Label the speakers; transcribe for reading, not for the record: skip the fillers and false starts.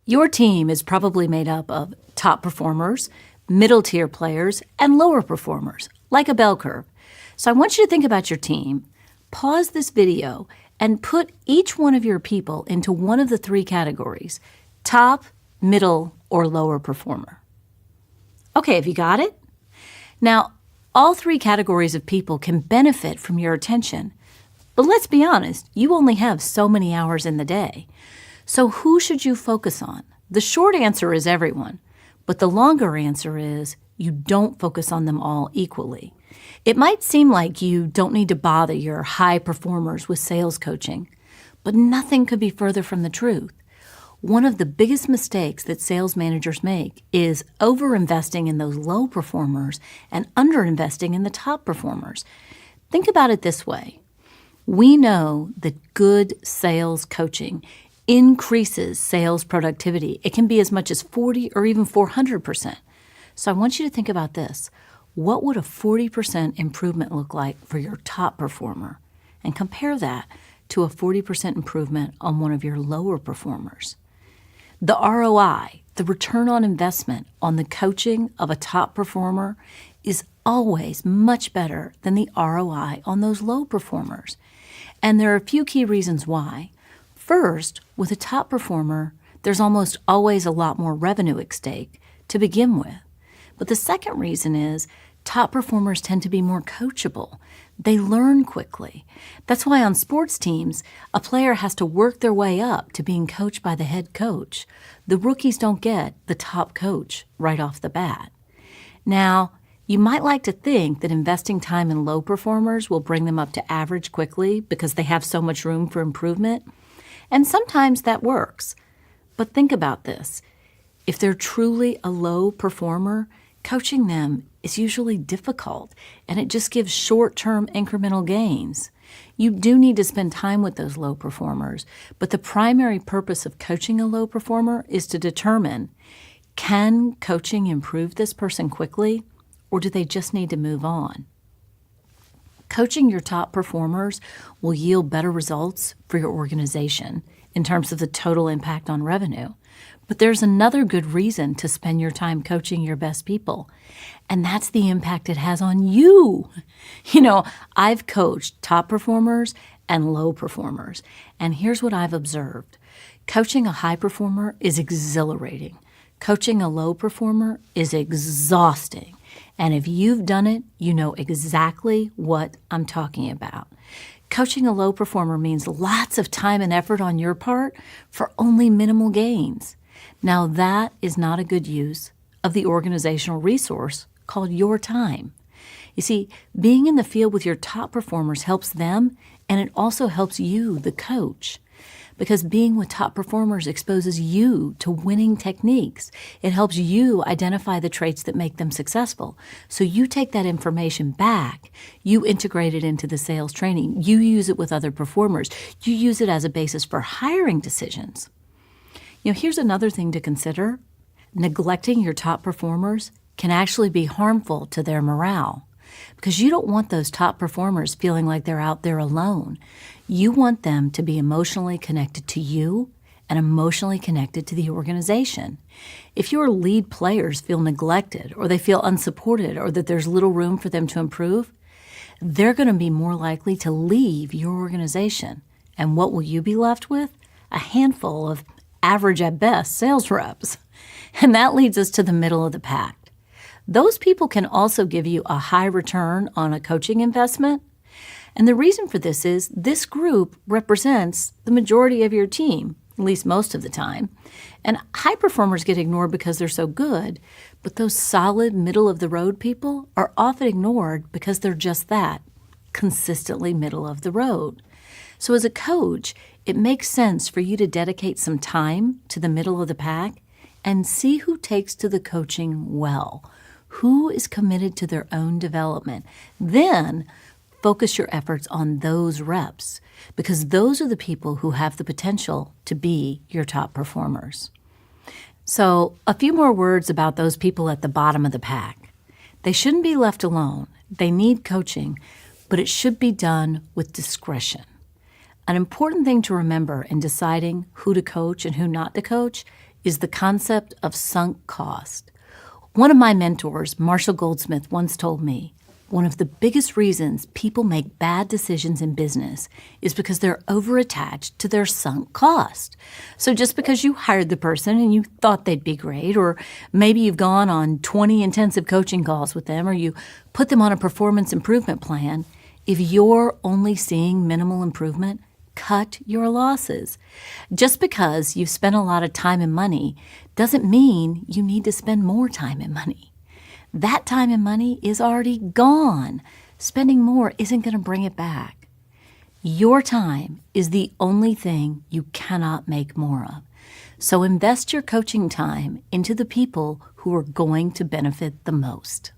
Speaker 1: Your team is probably made up of top performers, middle tier players, and lower performers, like a bell curve. So I want you to think about your team, pause this video, and put each one of your people into one of the three categories: top, middle, or lower performer. Okay, have you got it? Now, all three categories of people can benefit from your attention. But let's be honest, you only have so many hours in the day. So who should you focus on? The short answer is everyone, but the longer answer is you don't focus on them all equally. It might seem like you don't need to bother your high performers with sales coaching, but nothing could be further from the truth. One of the biggest mistakes that sales managers make is over-investing in those low performers and under-investing in the top performers. Think about it this way. We know that good sales coaching increases sales productivity. It can be as much as 40 or even 400%. So I want you to think about this. What would a 40% improvement look like for your top performer? And compare that to a 40% improvement on one of your lower performers. The ROI, the return on investment on the coaching of a top performer, is always much better than the ROI on those low performers. And there are a few key reasons why. First, with a top performer, there's almost always a lot more revenue at stake to begin with. But the second reason is top performers tend to be more coachable. They learn quickly. That's why on sports teams, a player has to work their way up to being coached by the head coach. The rookies don't get the top coach right off the bat. Now, you might like to think that investing time in low performers will bring them up to average quickly because they have so much room for improvement. And sometimes that works. But think about this. If they're truly a low performer, coaching them is usually difficult, and it just gives short-term incremental gains. You do need to spend time with those low performers, but the primary purpose of coaching a low performer is to determine, can coaching improve this person quickly, or do they just need to move on? Coaching your top performers will yield better results for your organization in terms of the total impact on revenue. But there's another good reason to spend your time coaching your best people, and that's the impact it has on you. You know, I've coached top performers and low performers, and here's what I've observed. Coaching a high performer is exhilarating. Coaching a low performer is exhausting. And if you've done it, you know exactly what I'm talking about. Coaching a low performer means lots of time and effort on your part for only minimal gains. Now, that is not a good use of the organizational resource called your time. You see, being in the field with your top performers helps them, and it also helps you, the coach. Because being with top performers exposes you to winning techniques. It helps you identify the traits that make them successful. So you take that information back, you integrate it into the sales training, you use it with other performers, you use it as a basis for hiring decisions. You know, here's another thing to consider. Neglecting your top performers can actually be harmful to their morale, because you don't want those top performers feeling like they're out there alone. You want them to be emotionally connected to you and emotionally connected to the organization. If your lead players feel neglected, or they feel unsupported, or that there's little room for them to improve, they're going to be more likely to leave your organization. And what will you be left with? A handful of average at best sales reps. And that leads us to the middle of the pack. Those people can also give you a high return on a coaching investment. And the reason for this is this group represents the majority of your team, at least most of the time. And high performers get ignored because they're so good, but those solid middle-of-the-road people are often ignored because they're just that, consistently middle of the road. So as a coach, it makes sense for you to dedicate some time to the middle of the pack and see who takes to the coaching well, who is committed to their own development. Then focus your efforts on those reps, because those are the people who have the potential to be your top performers. So a few more words about those people at the bottom of the pack. They shouldn't be left alone. They need coaching, but it should be done with discretion. An important thing to remember in deciding who to coach and who not to coach is the concept of sunk cost. One of my mentors, Marshall Goldsmith, once told me, one of the biggest reasons people make bad decisions in business is because they're overattached to their sunk cost. So just because you hired the person and you thought they'd be great, or maybe you've gone on 20 intensive coaching calls with them, or you put them on a performance improvement plan, if you're only seeing minimal improvement, cut your losses. Just because you've spent a lot of time and money doesn't mean you need to spend more time and money. That time and money is already gone. Spending more isn't going to bring it back. Your time is the only thing you cannot make more of. So invest your coaching time into the people who are going to benefit the most.